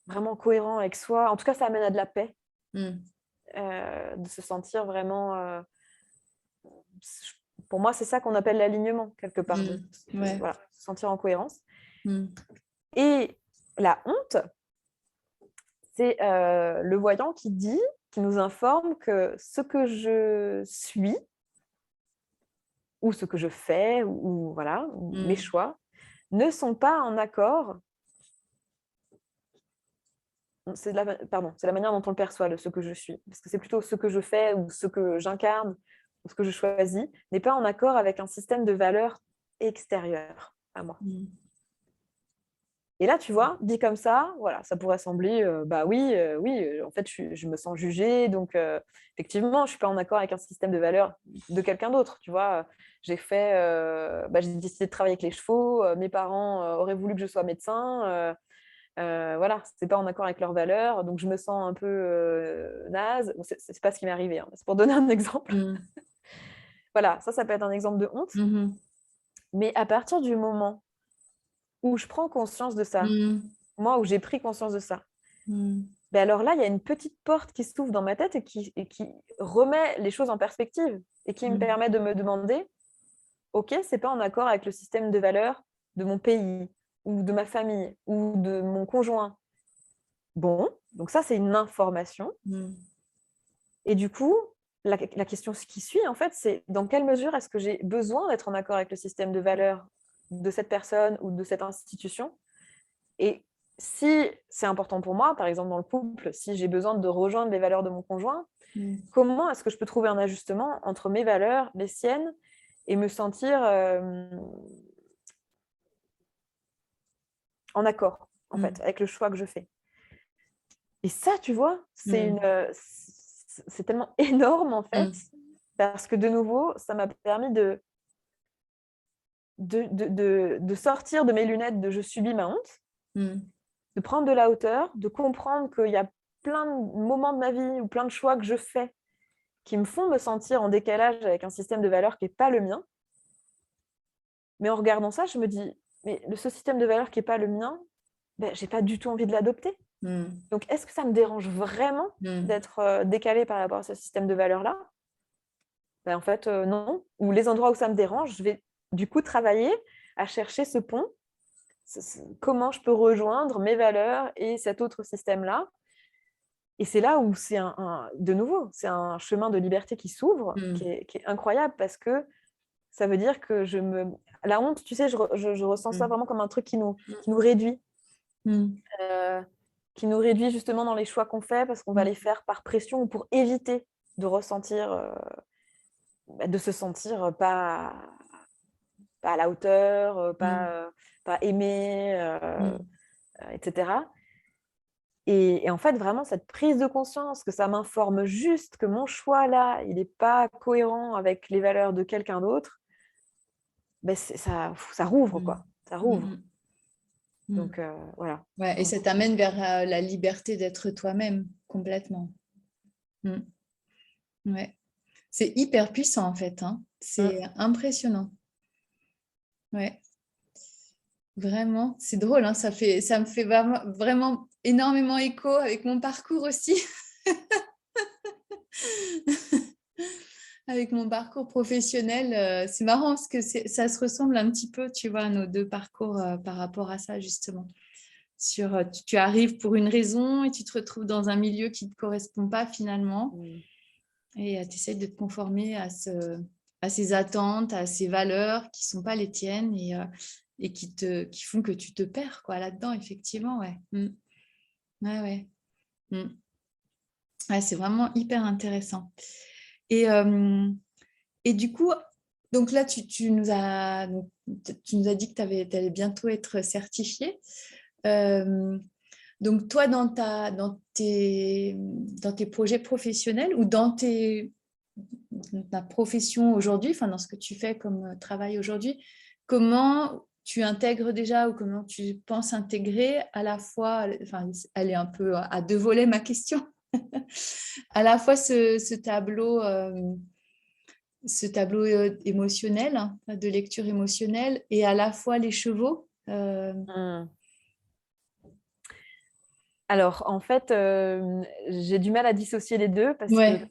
vraiment cohérent avec soi. En tout cas, ça amène à de la paix, de se sentir vraiment... pour moi, c'est ça qu'on appelle l'alignement, quelque part, voilà, se sentir en cohérence. Et la honte, c'est le voyant qui nous informe que ce que je suis, ou ce que je fais, ou voilà, mes choix, ne sont pas en accord. C'est la manière dont on le perçoit, ce que je suis. Parce que c'est plutôt ce que je fais, ou ce que j'incarne, ou ce que je choisis, n'est pas en accord avec un système de valeurs extérieur à moi. Et là, tu vois, dit comme ça, voilà, ça pourrait sembler, oui, en fait, je me sens jugée, donc effectivement, je ne suis pas en accord avec un système de valeurs de quelqu'un d'autre, tu vois. J'ai décidé de travailler avec les chevaux, mes parents auraient voulu que je sois médecin, voilà, ce n'est pas en accord avec leurs valeurs, donc je me sens un peu naze. Bon, ce n'est pas ce qui m'est arrivé, hein, c'est pour donner un exemple. Voilà, ça peut être un exemple de honte. Mais à partir du moment où je prends conscience de ça, moi, où j'ai pris conscience de ça, ben alors là, il y a une petite porte qui s'ouvre dans ma tête et qui remet les choses en perspective et qui me permet de me demander, ok, c'est pas en accord avec le système de valeurs de mon pays ou de ma famille ou de mon conjoint. Bon, donc ça, c'est une information. Et du coup, la question qui suit, en fait, c'est dans quelle mesure est-ce que j'ai besoin d'être en accord avec le système de valeurs de cette personne ou de cette institution? Et si c'est important pour moi, par exemple dans le couple, si j'ai besoin de rejoindre les valeurs de mon conjoint, comment est-ce que je peux trouver un ajustement entre mes valeurs, les siennes, et me sentir en accord, en fait, avec le choix que je fais? Et ça, tu vois, c'est tellement énorme, en fait, parce que de nouveau, ça m'a permis de sortir de mes lunettes de « je subis ma honte », de prendre de la hauteur, de comprendre qu'il y a plein de moments de ma vie ou plein de choix que je fais qui me font me sentir en décalage avec un système de valeurs qui n'est pas le mien. Mais en regardant ça, je me dis, mais ce système de valeurs qui n'est pas le mien, ben, je n'ai pas du tout envie de l'adopter. Donc, est-ce que ça me dérange vraiment d'être décalée par rapport à ce système de valeurs-là? Ben, en fait, non. Ou les endroits où ça me dérange, je vais du coup travailler à chercher ce pont. Comment je peux rejoindre mes valeurs et cet autre système-là. Et c'est là où c'est de nouveau, c'est un chemin de liberté qui s'ouvre, qui est incroyable parce que ça veut dire que la honte, tu sais, je ressens ça vraiment comme un truc qui nous réduit. Qui nous réduit justement dans les choix qu'on fait parce qu'on va les faire par pression ou pour éviter de ressentir, de se sentir pas à la hauteur, pas aimé, etc. Et en fait, vraiment, cette prise de conscience que ça m'informe juste que mon choix là, il n'est pas cohérent avec les valeurs de quelqu'un d'autre, ben ça rouvre, quoi. Ça rouvre. Donc, voilà. Ouais, et ça t'amène vers la liberté d'être toi-même, complètement. Ouais. C'est hyper puissant, en fait. Hein. C'est impressionnant. Ouais. Vraiment, c'est drôle. Hein. Ça me fait vraiment énormément écho avec mon parcours aussi. Avec mon parcours professionnel, c'est marrant parce que ça se ressemble un petit peu, tu vois, nos deux parcours par rapport à ça, justement. Tu arrives pour une raison et tu te retrouves dans un milieu qui ne te correspond pas finalement. Et tu essaies de te conformer à à ses attentes, à ses valeurs qui ne sont pas les tiennes et qui font que tu te perds quoi, là-dedans, effectivement. Ouais. Ouais, ouais. Ouais, c'est vraiment hyper intéressant. Et, et du coup, donc là, tu nous as dit que tu allais bientôt être certifiée. Donc toi, dans tes projets professionnels ou dans ta profession aujourd'hui, enfin dans ce que tu fais comme travail aujourd'hui, comment tu intègres déjà ou comment tu penses intégrer à la fois, enfin elle est un peu à deux volets ma question, à la fois ce tableau émotionnel, hein, de lecture émotionnelle, et à la fois les chevaux. Alors, en fait, j'ai du mal à dissocier les deux parce que Ouais.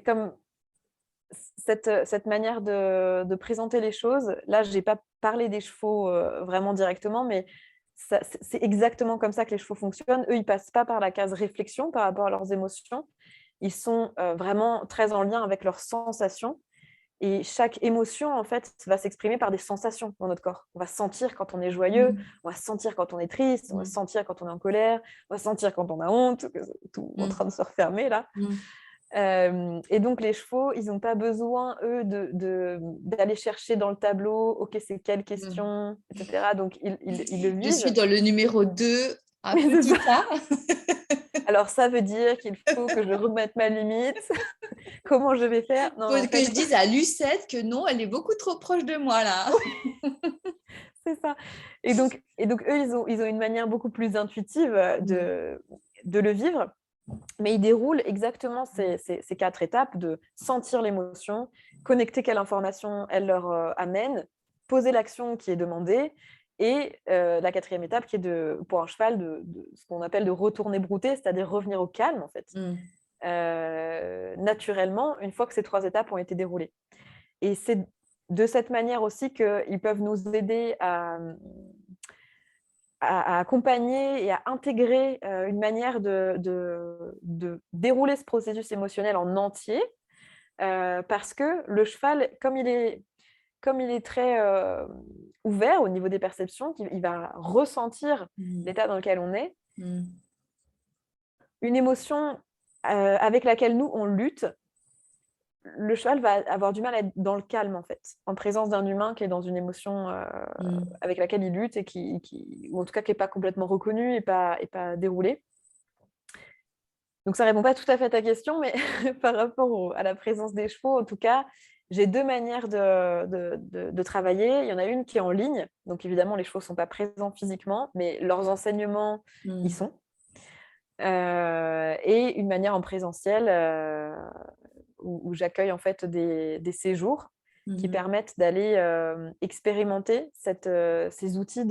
comme cette manière de présenter les choses, là, je n'ai pas parlé des chevaux vraiment directement, mais c'est exactement comme ça que les chevaux fonctionnent. Eux, ils ne passent pas par la case réflexion par rapport à leurs émotions. Ils sont vraiment très en lien avec leurs sensations. Et chaque émotion, en fait, va s'exprimer par des sensations dans notre corps. On va sentir quand on est joyeux, on va sentir quand on est triste, on va sentir quand on est en colère, on va sentir quand on a honte, tout en train de se refermer là. Et donc, les chevaux, ils n'ont pas besoin, eux, d'aller chercher dans le tableau, OK, c'est quelle question, etc. Donc, ils le Je suis vivent. dans le numéro 2 à Mais c'est petit ça. A. Alors, ça veut dire qu'il faut que je remette ma limite. Comment je vais faire? Non, en Que fait, je dise à Lucette que non, elle est beaucoup trop proche de moi là. c'est ça. Et donc eux, ils ont une manière beaucoup plus intuitive de le vivre. Mais ils déroulent exactement ces 4 étapes de sentir l'émotion, connecter quelle information elle leur amène, poser l'action qui est demandée, et la 4e étape qui est pour un cheval de ce qu'on appelle de retourner brouter, c'est-à-dire revenir au calme en fait, naturellement, une fois que ces 3 étapes ont été déroulées. Et c'est de cette manière aussi qu'ils peuvent nous aider à accompagner et à intégrer une manière de dérouler ce processus émotionnel en entier, parce que le cheval, comme il est très ouvert au niveau des perceptions, il va ressentir l'état dans lequel on est, une émotion avec laquelle nous, on lutte, le cheval va avoir du mal à être dans le calme, en fait, en présence d'un humain qui est dans une émotion avec laquelle il lutte et ou en tout cas qui n'est pas complètement reconnue et pas déroulée. Donc, ça ne répond pas tout à fait à ta question, mais par rapport à la présence des chevaux, en tout cas, j'ai 2 manières de travailler. Il y en a une qui est en ligne. Donc, évidemment, les chevaux ne sont pas présents physiquement, mais leurs enseignements, ils sont. Et une manière en présentiel où j'accueille en fait des séjours qui permettent d'aller expérimenter ces outils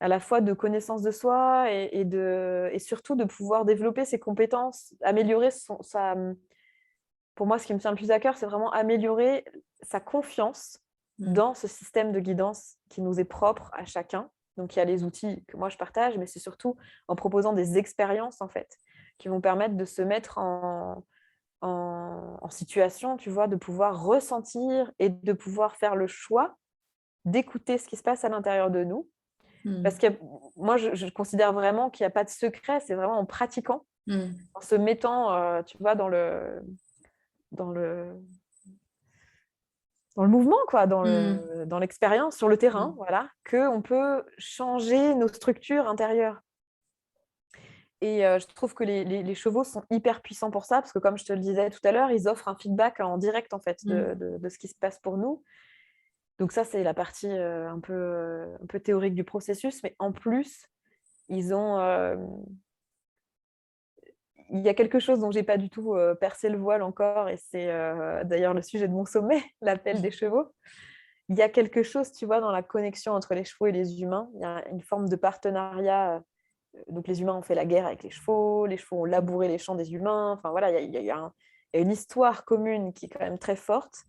à la fois de connaissance de soi et surtout de pouvoir développer ses compétences, améliorer pour moi, ce qui me tient le plus à cœur, c'est vraiment améliorer sa confiance dans ce système de guidance qui nous est propre à chacun. Donc, il y a les outils que moi, je partage, mais c'est surtout en proposant des expériences, en fait, qui vont permettre de se mettre en situation, tu vois, de pouvoir ressentir et de pouvoir faire le choix d'écouter ce qui se passe à l'intérieur de nous. Parce que moi, je considère vraiment qu'il n'y a pas de secret, c'est vraiment en pratiquant, en se mettant, tu vois, dans le mouvement, quoi, dans l'expérience, sur le terrain, voilà, qu'on peut changer nos structures intérieures. Et je trouve que les chevaux sont hyper puissants pour ça, parce que comme je te le disais tout à l'heure, ils offrent un feedback en direct, en fait, de ce qui se passe pour nous. Donc ça, c'est la partie un peu théorique du processus, mais en plus, il y a quelque chose dont j'ai pas du tout percé le voile encore, et c'est d'ailleurs le sujet de mon sommet, l'appel des chevaux. Il y a quelque chose, tu vois, dans la connexion entre les chevaux et les humains. Il y a une forme de partenariat. Donc les humains ont fait la guerre avec les chevaux ont labouré les champs des humains. Enfin voilà, il y a une histoire commune qui est quand même très forte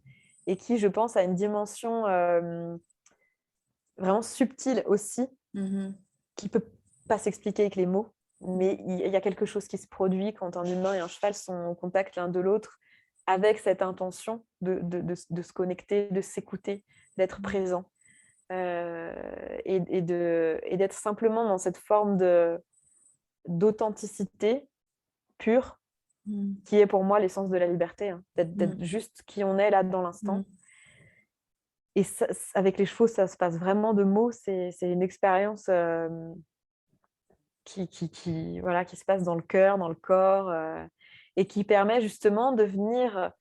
et qui, je pense, a une dimension vraiment subtile aussi, qui ne peut pas s'expliquer avec les mots. Mais il y a quelque chose qui se produit quand un humain et un cheval sont en contact l'un de l'autre, avec cette intention de se connecter, de s'écouter, d'être présent. Et d'être simplement dans cette forme d'authenticité pure, qui est pour moi l'essence de la liberté, hein, d'être juste qui on est là dans l'instant. Et ça, avec les chevaux, ça se passe vraiment de mots. C'est une expérience voilà, qui se passe dans le cœur, dans le corps, et qui permet justement de venir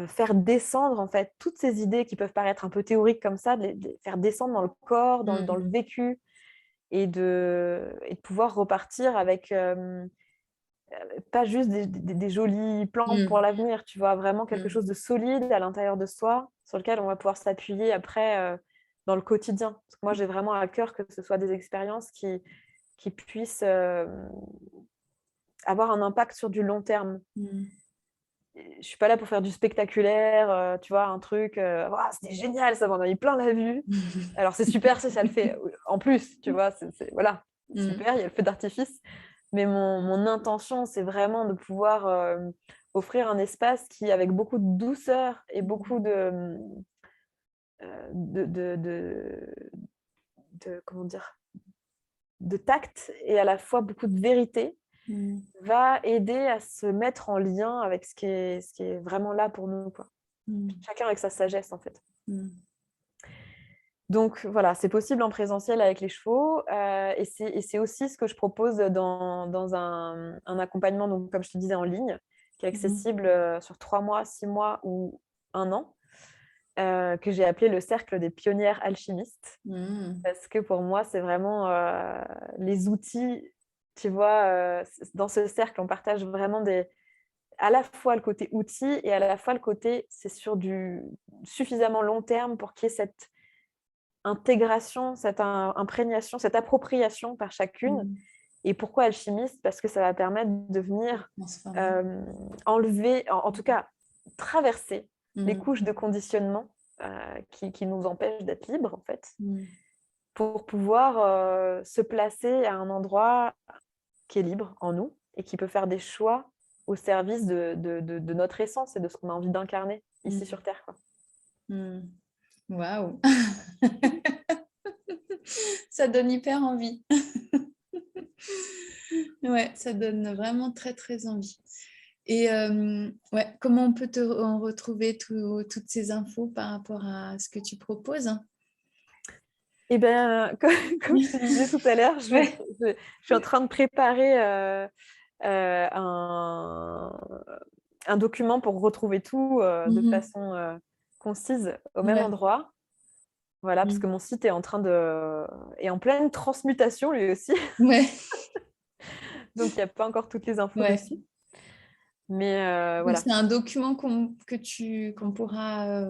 faire descendre en fait toutes ces idées qui peuvent paraître un peu théoriques comme ça, de les faire descendre dans le corps, dans le vécu, et de pouvoir repartir avec pas juste des jolis plans pour l'avenir, tu vois, vraiment quelque chose de solide à l'intérieur de soi, sur lequel on va pouvoir s'appuyer après dans le quotidien. Parce que moi, j'ai vraiment à cœur que ce soit des expériences qui puissent avoir un impact sur du long terme. Je suis pas là pour faire du spectaculaire, tu vois, un truc, c'était génial, ça m'en a mis plein la vue. Alors c'est super si ça le fait en plus, tu vois, voilà, super, il y a le feu d'artifice. Mais mon intention, c'est vraiment de pouvoir offrir un espace qui, avec beaucoup de douceur et beaucoup comment dire, de tact, et à la fois beaucoup de vérité, va aider à se mettre en lien avec ce qui est vraiment là pour nous, quoi. Chacun avec sa sagesse, en fait. Donc voilà, c'est possible en présentiel avec les chevaux, et c'est aussi ce que je propose dans un accompagnement, donc, comme je te disais, en ligne, qui est accessible sur 3 mois, 6 mois ou 1 an, que j'ai appelé le cercle des pionnières alchimistes, parce que pour moi, c'est vraiment les outils, tu vois, dans ce cercle, on partage vraiment à la fois le côté outil et à la fois le côté, c'est sur du suffisamment long terme pour qu'il y ait cette intégration, cette imprégnation, cette appropriation par chacune. Et pourquoi alchimiste? Parce que ça va permettre de venir enlever, en tout cas traverser les couches de conditionnement qui nous empêchent d'être libres, en fait, pour pouvoir se placer à un endroit qui est libre en nous et qui peut faire des choix au service de notre essence et de ce qu'on a envie d'incarner ici sur Terre, quoi. Waouh. Ça donne hyper envie. Ouais, ça donne vraiment très, très envie. Et ouais, comment on peut en retrouver toutes ces infos par rapport à ce que tu proposes? Eh bien, comme je te disais tout à l'heure, je suis en train de préparer un document pour retrouver tout de façon concise au même endroit. Voilà, parce que mon site est en pleine transmutation lui aussi. Ouais. Donc, il n'y a pas encore toutes les infos dessus. Mais voilà. C'est un document qu'on pourra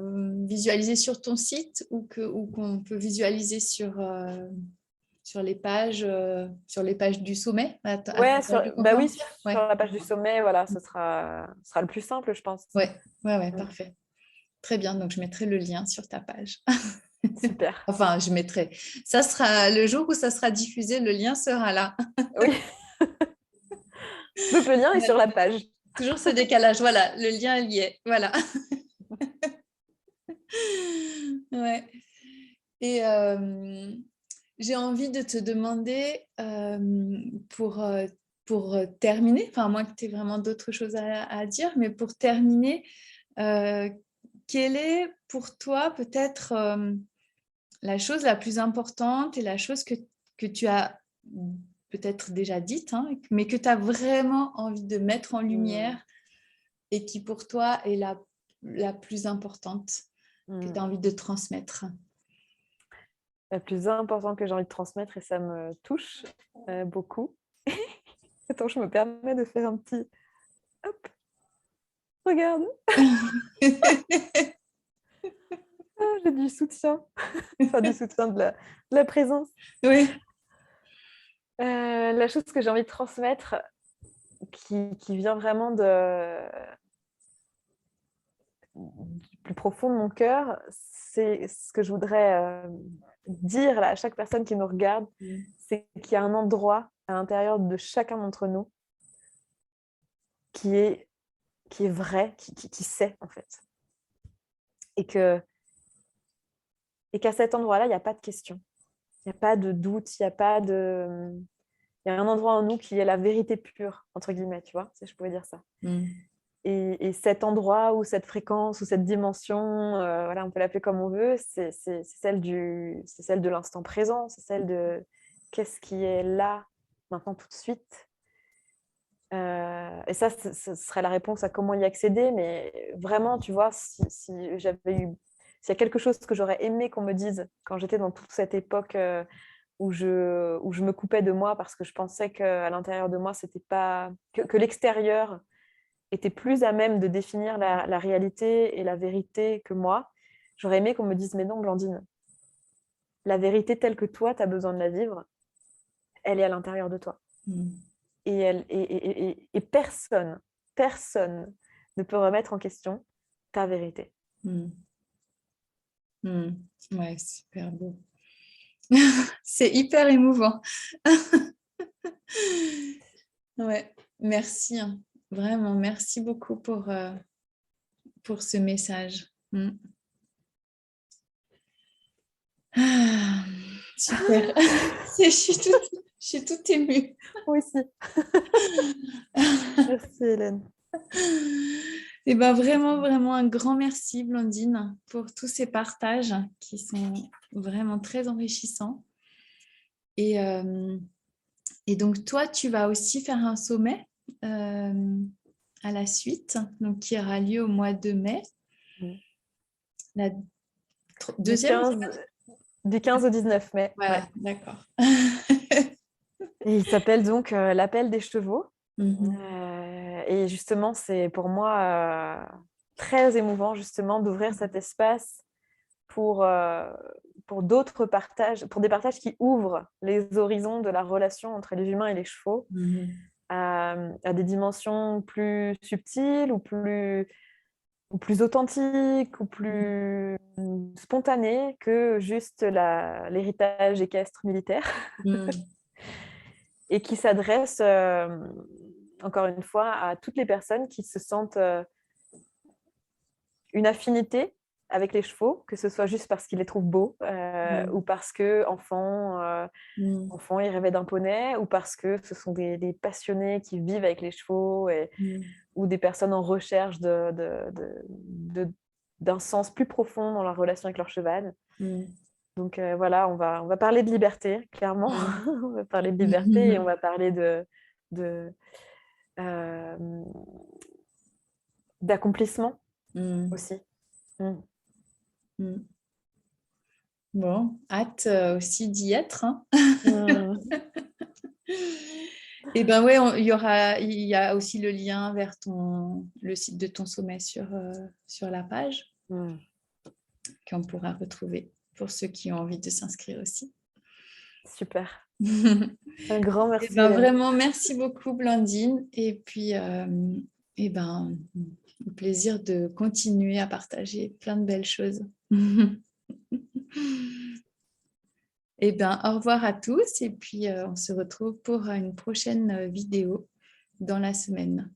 visualiser sur ton site ou qu'on peut visualiser sur les pages du sommet. Oui, sur la page du sommet, voilà, ce sera le plus simple, je pense. Ouais, parfait. Très bien, donc je mettrai le lien sur ta page. Super. Enfin, je mettrai. Ça sera le jour où ça sera diffusé, le lien sera là. Oui. Donc le lien est sur la page. Toujours ce décalage, voilà, le lien y est, voilà. Ouais. Et j'ai envie de te demander pour terminer, enfin moi que tu aies vraiment d'autres choses à dire, mais pour terminer, quelle est pour toi peut-être la chose la plus importante et la chose que tu as peut-être déjà dite, hein, mais que tu as vraiment envie de mettre en lumière et qui pour toi est la plus importante que tu as envie de transmettre? La plus importante que j'ai envie de transmettre, et ça me touche beaucoup. Attends, je me permets de faire un petit... Hop, regarde. J'ai du soutien. Enfin, du soutien, de la présence. Oui. La chose que j'ai envie de transmettre, qui vient vraiment du plus profond de mon cœur, c'est ce que je voudrais dire là, à chaque personne qui nous regarde, c'est qu'il y a un endroit à l'intérieur de chacun d'entre nous qui est qui est vrai, qui sait en fait. Et qu'à cet endroit-là, il n'y a pas de question. Il n'y a pas de doute, il y a un endroit en nous qui est la vérité pure, entre guillemets, tu vois, si je pouvais dire ça. Et cet endroit ou cette fréquence ou cette dimension, voilà, on peut l'appeler comme on veut, c'est celle de l'instant présent, c'est celle de qu'est-ce qui est là, maintenant, tout de suite. Et ça, ce serait la réponse à comment y accéder, mais vraiment, tu vois, s'il y a quelque chose que j'aurais aimé qu'on me dise quand j'étais dans toute cette époque où je me coupais de moi parce que je pensais qu'à l'intérieur de moi, c'était pas que l'extérieur était plus à même de définir la réalité et la vérité que moi, j'aurais aimé qu'on me dise, mais non, Blandine, la vérité telle que toi, tu as besoin de la vivre, elle est à l'intérieur de toi. Et personne ne peut remettre en question ta vérité. Ouais, super beau. C'est hyper émouvant. Ouais, merci. Vraiment, merci beaucoup pour ce message. Ah, super. Je suis toute émue. Moi aussi. Merci Hélène. Et ben vraiment, vraiment un grand merci Blandine pour tous ces partages qui sont vraiment très enrichissants. Et donc toi, tu vas aussi faire un sommet à la suite, donc qui aura lieu au mois de mai. La deuxième du 15 au 19 mai. Voilà, ouais. D'accord. Et il s'appelle donc l'appel des chevaux. Et justement, c'est pour moi très émouvant justement d'ouvrir cet espace pour d'autres partages, pour des partages qui ouvrent les horizons de la relation entre les humains et les chevaux à des dimensions plus subtiles ou plus authentiques ou plus spontanées que juste l'héritage équestre militaire. Et qui s'adresse, encore une fois, à toutes les personnes qui se sentent une affinité avec les chevaux, que ce soit juste parce qu'ils les trouvent beaux, ou parce qu'enfant, ils rêvaient d'un poney, ou parce que ce sont des passionnés qui vivent avec les chevaux, ou des personnes en recherche d'un sens plus profond dans leur relation avec leur cheval. Donc voilà, on va parler de liberté, clairement. On va parler de liberté et on va parler d'accomplissement aussi. Bon, hâte aussi d'y être. Hein. Et ben ouais, il y a aussi le lien vers le site de ton sommet sur la page qu'on pourra retrouver pour ceux qui ont envie de s'inscrire aussi. Super. Un grand merci. Ben, vraiment, merci beaucoup Blandine. Et puis, au plaisir de continuer à partager plein de belles choses. Et bien, au revoir à tous et puis on se retrouve pour une prochaine vidéo dans la semaine.